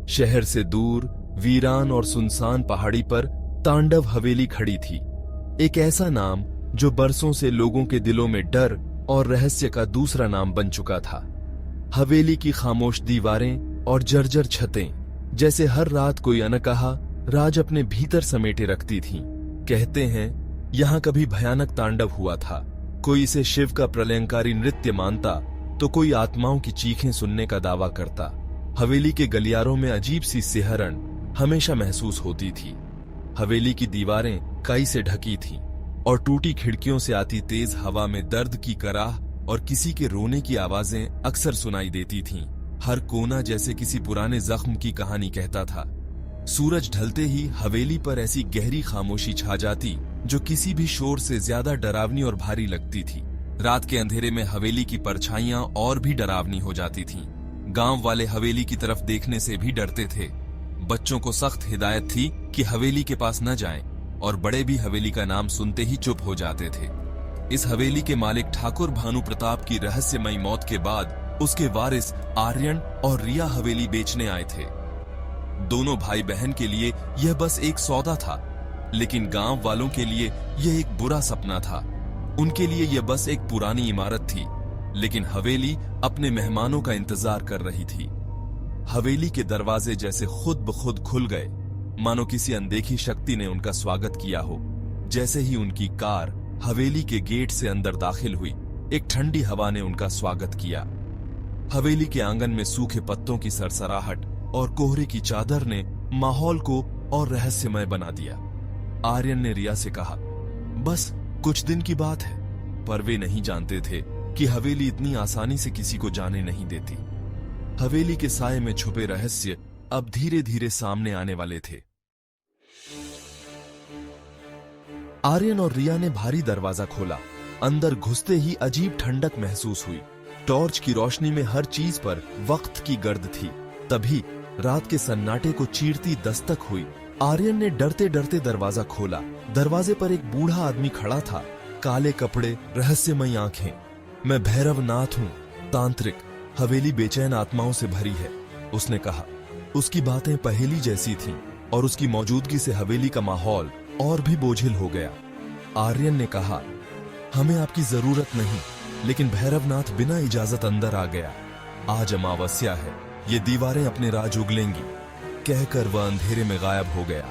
शहर से दूर वीरान और सुनसान पहाड़ी पर तांडव हवेली खड़ी थी। एक ऐसा नाम जो बरसों से लोगों के दिलों में डर और रहस्य का दूसरा नाम बन चुका था। हवेली की खामोश दीवारें और जर्जर छतें जैसे हर रात कोई अनकहा राज अपने भीतर समेटे रखती थीं। कहते हैं यहां कभी भयानक तांडव हुआ था। कोई इसे शिव का प्रलयंकारी नृत्य मानता तो कोई आत्माओं की चीखें सुनने का दावा करता। हवेली के गलियारों में अजीब सी सिहरन हमेशा महसूस होती थी। हवेली की दीवारें काई से ढकी थीं और टूटी खिड़कियों से आती तेज हवा में दर्द की कराह और किसी के रोने की आवाजें अक्सर सुनाई देती थीं। हर कोना जैसे किसी पुराने जख्म की कहानी कहता था। सूरज ढलते ही हवेली पर ऐसी गहरी खामोशी छा जाती जो किसी भी शोर से ज्यादा डरावनी और भारी लगती थी। रात के अंधेरे में हवेली की परछाइयां और भी डरावनी हो जाती थीं। गांव वाले हवेली की तरफ देखने से भी डरते थे। बच्चों को सख्त हिदायत थी कि हवेली के पास न जाएं और बड़े भी हवेली का नाम सुनते ही चुप हो जाते थे। इस हवेली के मालिक ठाकुर भानु प्रताप की रहस्यमयी मौत के बाद उसके वारिस आर्यन और रिया हवेली बेचने आए थे। दोनों भाई बहन के लिए यह बस एक सौदा था, लेकिन गांव वालों के लिए यह एक बुरा सपना था। उनके लिए यह बस एक पुरानी इमारत थी, लेकिन हवेली अपने मेहमानों का इंतजार कर रही थी। हवेली के दरवाजे जैसे खुद ब खुद खुल गए, मानो किसी अनदेखी शक्ति ने उनका स्वागत किया हो। जैसे ही उनकी कार हवेली के गेट से अंदर दाखिल हुई, एक ठंडी हवा ने उनका स्वागत किया। हवेली के आंगन में सूखे पत्तों की सरसराहट और कोहरे की चादर ने माहौल को और रहस्यमय बना दिया। आर्यन ने रिया से कहा, बस कुछ दिन की बात है। पर वे नहीं जानते थे कि हवेली इतनी आसानी से किसी को जाने नहीं देती। हवेली के साये में छुपे रहस्य अब धीरे धीरे सामने आने वाले थे। आर्यन और रिया ने भारी दरवाजा खोला। अंदर घुसते ही अजीब ठंडक महसूस हुई। टॉर्च की रोशनी में हर चीज पर वक्त की गर्द थी। तभी रात के सन्नाटे को चीरती दस्तक हुई। आर्यन ने डरते डरते दरवाजा खोला। दरवाजे पर एक बूढ़ा आदमी खड़ा था, काले कपड़े, रहस्यमयी आंखें। मैं भैरव नाथ हूं, तांत्रिक। हवेली बेचैन आत्माओं से भरी है, उसने कहा। उसकी बातें पहेली जैसी थीं और उसकी मौजूदगी से हवेली का माहौल और भी बोझिल हो गया। आर्यन ने कहा, हमें आपकी जरूरत नहीं, लेकिन भैरवनाथ बिना इजाजत अंदर आ गया। आज अमावस्या है, ये दीवारें अपने राज उगलेंगी। कहकर वह अंधेरे में गायब हो गया।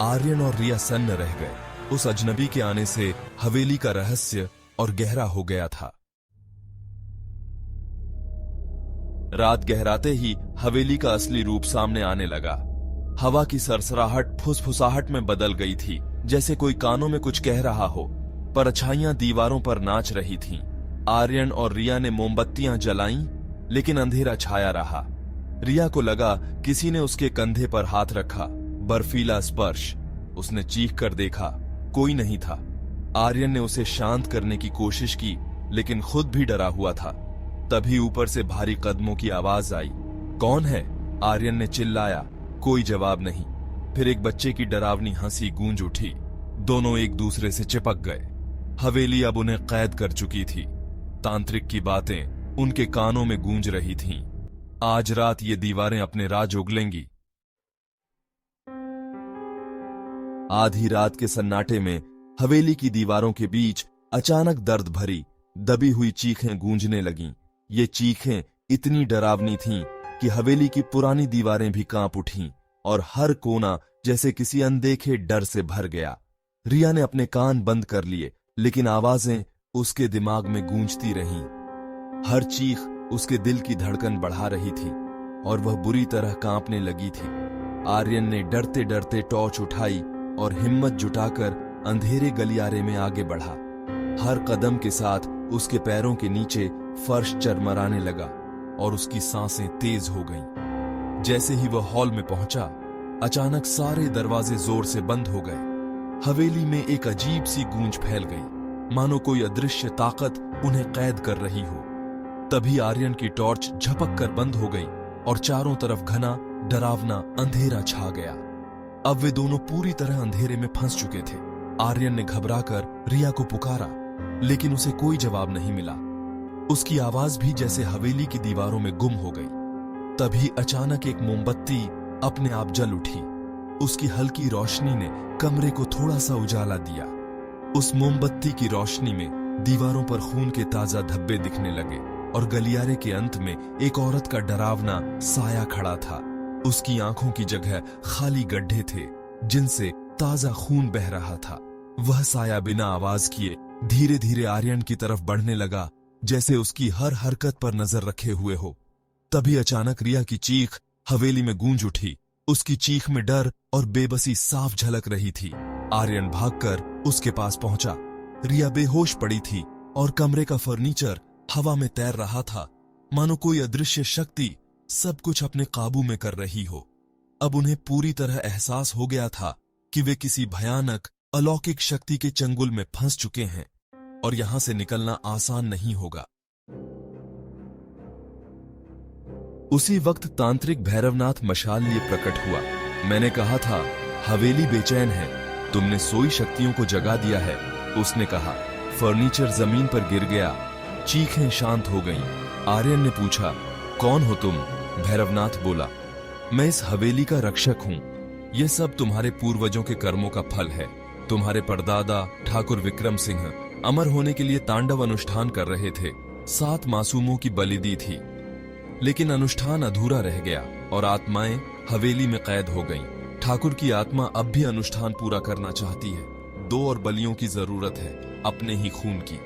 आर्यन और रिया सन्न रह गए। उस अजनबी के आने से हवेली का रहस्य और गहरा हो गया था। रात गहराते ही हवेली का असली रूप सामने आने लगा। हवा की सरसराहट फुसफुसाहट में बदल गई थी, जैसे कोई कानों में कुछ कह रहा हो। परछाइयां दीवारों पर नाच रही थीं। आर्यन और रिया ने मोमबत्तियां जलाईं, लेकिन अंधेरा छाया रहा। रिया को लगा किसी ने उसके कंधे पर हाथ रखा। बर्फीला स्पर्श। उसने चीख कर देखा, कोई नहीं था। आर्यन ने उसे शांत करने की कोशिश की, लेकिन खुद भी डरा हुआ था। तभी ऊपर से भारी कदमों की आवाज आई। कौन है? आर्यन ने चिल्लाया। कोई जवाब नहीं। फिर एक बच्चे की डरावनी हंसी गूंज उठी। दोनों एक दूसरे से चिपक गए। हवेली अब उन्हें कैद कर चुकी थी। तांत्रिक की बातें उनके कानों में गूंज रही थीं। आज रात ये दीवारें अपने राज उगलेंगी। आधी रात के सन्नाटे में हवेली की दीवारों के बीच अचानक दर्द भरी दबी हुई चीखें गूंजने लगीं। ये चीखें इतनी डरावनी थीं कि हवेली की पुरानी दीवारें भी कांप उठीं और हर कोना जैसे किसी अनदेखे डर से भर गया। रिया ने अपने कान बंद कर लिए, लेकिन आवाजें उसके दिमाग में गूंजती रहीं। हर चीख उसके दिल की धड़कन बढ़ा रही थी और वह बुरी तरह कांपने लगी थी। आर्यन ने डरते डरते टॉर्च उठाई और हिम्मत जुटाकर अंधेरे गलियारे में आगे बढ़ा। हर कदम के साथ उसके पैरों के नीचे फर्श चरमराने लगा और उसकी सांसें तेज हो गईं। जैसे ही वह हॉल में पहुंचा, अचानक सारे दरवाजे जोर से बंद हो गए। हवेली में एक अजीब सी गूंज फैल गई, मानो कोई अदृश्य ताकत उन्हें कैद कर रही हो। तभी आर्यन की टॉर्च झपक कर बंद हो गई और चारों तरफ घना डरावना अंधेरा छा गया। अब वे दोनों पूरी तरह अंधेरे में फंस चुके थे। आर्यन ने घबराकर रिया को पुकारा, लेकिन उसे कोई जवाब नहीं मिला। उसकी आवाज भी जैसे हवेली की दीवारों में गुम हो गई। तभी अचानक एक मोमबत्ती अपने आप जल उठी। उसकी हल्की रोशनी ने कमरे को थोड़ा सा उजाला दिया। उस मोमबत्ती की रोशनी में दीवारों पर खून के ताजा धब्बे दिखने लगे और गलियारे के अंत में एक औरत का डरावना साया खड़ा था। उसकी आंखों की जगह खाली गड्ढे थे जिनसे ताजा खून बह रहा था। वह साया बिना आवाज किए धीरे धीरे आर्यन की तरफ बढ़ने लगा, जैसे उसकी हर हरकत पर नजर रखे हुए हो। तभी अचानक रिया की चीख हवेली में गूंज उठी। उसकी चीख में डर और बेबसी साफ झलक रही थी। आर्यन भागकर उसके पास पहुंचा। रिया बेहोश पड़ी थी और कमरे का फर्नीचर हवा में तैर रहा था, मानो कोई अदृश्य शक्ति सब कुछ अपने काबू में कर रही हो। अब उन्हें पूरी तरह एहसास हो गया था कि वे किसी भयानक अलौकिक शक्ति के चंगुल में फंस चुके हैं और यहां से निकलना आसान नहीं होगा। उसी वक्त तांत्रिक भैरवनाथ मशाल लिए प्रकट हुआ। मैंने कहा था हवेली बेचैन है, तुमने सोई शक्तियों को जगा दिया है, उसने कहा। फर्नीचर जमीन पर गिर गया, चीखें शांत हो गईं। आर्यन ने पूछा, कौन हो तुम? भैरवनाथ बोला, मैं इस हवेली का रक्षक हूं। यह सब तुम्हारे पूर्वजों के कर्मों का फल है। तुम्हारे परदादा ठाकुर विक्रम सिंह अमर होने के लिए तांडव अनुष्ठान कर रहे थे। 7 मासूमों की बलि दी थी, लेकिन अनुष्ठान अधूरा रह गया और आत्माएं हवेली में कैद हो गईं। ठाकुर की आत्मा अब भी अनुष्ठान पूरा करना चाहती है। 2 और बलियों की जरूरत है, अपने ही खून की।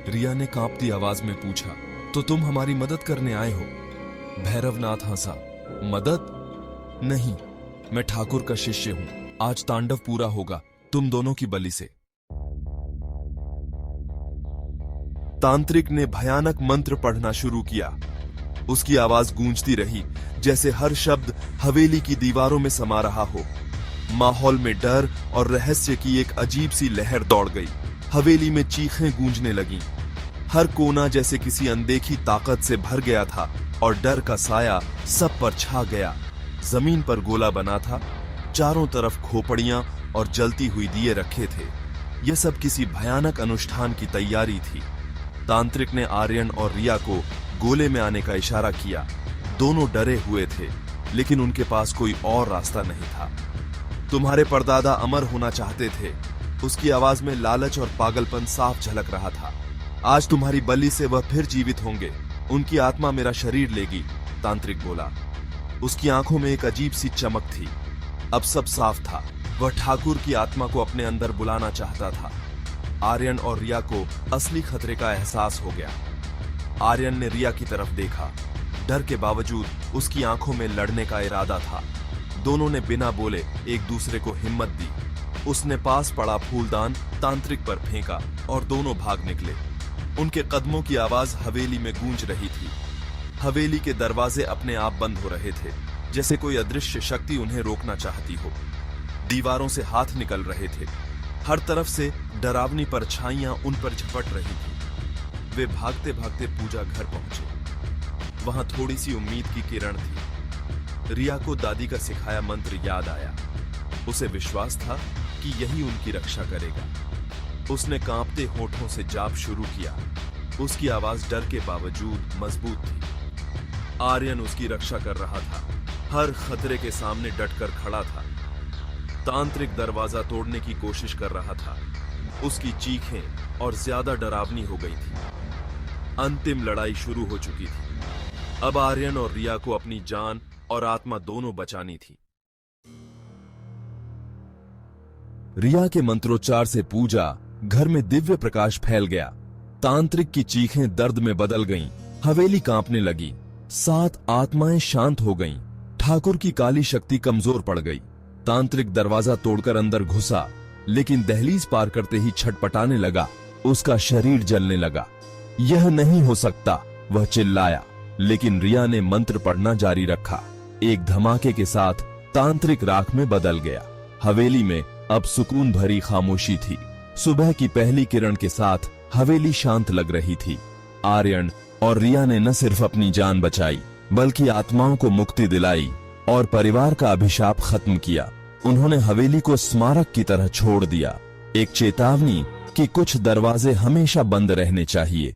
रिया ने कांपती आवाज में पूछा, तो तुम हमारी मदद करने आए हो? भैरवनाथ हंसा, मदद नहीं, मैं ठाकुर का शिष्य हूं। आज तांडव पूरा होगा तुम दोनों की बलि से। तांत्रिक ने भयानक मंत्र पढ़ना शुरू किया। उसकी आवाज गूंजती रही, जैसे हर शब्द हवेली की दीवारों में समा रहा हो। माहौल में डर और रहस्य की एक अजीब सी लहर दौड़ गई। हवेली में चीखें गूंजने लगीं। हर कोना जैसे किसी अनदेखी ताकत से भर गया था और डर का साया सब पर छा गया। जमीन पर गोला बना था, चारों तरफ खोपड़ियां और जलती हुई दिए रखे थे। यह सब किसी भयानक अनुष्ठान की तैयारी थी। तांत्रिक ने आर्यन और रिया को गोले में आने का इशारा किया। दोनों डरे हुए थे, लेकिन उनके पास कोई और रास्ता नहीं था। तुम्हारे परदादा अमर होना चाहते थे, उसकी आवाज में लालच और पागलपन साफ झलक रहा था। आज तुम्हारी बलि से वह फिर जीवित होंगे, उनकी आत्मा मेरा शरीर लेगी, तांत्रिक बोला। उसकी आंखों में एक अजीब सी चमक थी। अब सब साफ था, वह ठाकुर की आत्मा को अपने अंदर बुलाना चाहता था। आर्यन और रिया को असली खतरे का एहसास हो गया। आर्यन ने रिया की तरफ देखा। डर के बावजूद उसकी आंखों में लड़ने का इरादा था। दोनों ने बिना बोले एक दूसरे को हिम्मत दी। उसने पास पड़ा फूलदान तांत्रिक पर फेंका और दोनों भाग निकले। उनके कदमों की आवाज हवेली में गूंज रही थी। हवेली के दरवाजे अपने आप बंद हो रहे थे, जैसे कोई अदृश्य शक्ति उन्हें रोकना चाहती हो। दीवारों से हाथ निकल रहे थे। हर तरफ से डरावनी परछाइयां उन पर झपट रही थी। वे भागते भागते पूजा घर पहुंचे। वहां थोड़ी सी उम्मीद की किरण थी। रिया को दादी का सिखाया मंत्र याद आया। उसे विश्वास था कि यही उनकी रक्षा करेगा। उसने कांपते होठों से जाप शुरू किया। उसकी आवाज डर के बावजूद मजबूत थी। आर्यन उसकी रक्षा कर रहा था, हर खतरे के सामने डटकर खड़ा था। तांत्रिक दरवाजा तोड़ने की कोशिश कर रहा था। उसकी चीखें और ज्यादा डरावनी हो गई थी। अंतिम लड़ाई शुरू हो चुकी थी। अब आर्यन और रिया को अपनी जान और आत्मा दोनों बचानी थी। रिया के मंत्रोच्चार से पूजा घर में दिव्य प्रकाश फैल गया। तांत्रिक की चीखें दर्द में बदल गईं। हवेली कांपने लगी। 7 आत्माएं शांत हो गईं। ठाकुर की काली शक्ति कमजोर पड़ गई। तांत्रिक दरवाजा तोड़कर अंदर घुसा, लेकिन दहलीज पार करते ही छटपटाने लगा। उसका शरीर जलने लगा। यह नहीं हो सकता, वह चिल्लाया, लेकिन रिया ने मंत्र पढ़ना जारी रखा। एक धमाके के साथ तांत्रिक राख में बदल गया। हवेली में अब सुकून भरी खामोशी थी। सुबह की पहली किरण के साथ हवेली शांत लग रही थी। आर्यन और रिया ने न सिर्फ अपनी जान बचाई, बल्कि आत्माओं को मुक्ति दिलाई और परिवार का अभिशाप खत्म किया। उन्होंने हवेली को स्मारक की तरह छोड़ दिया, एक चेतावनी कि कुछ दरवाजे हमेशा बंद रहने चाहिए।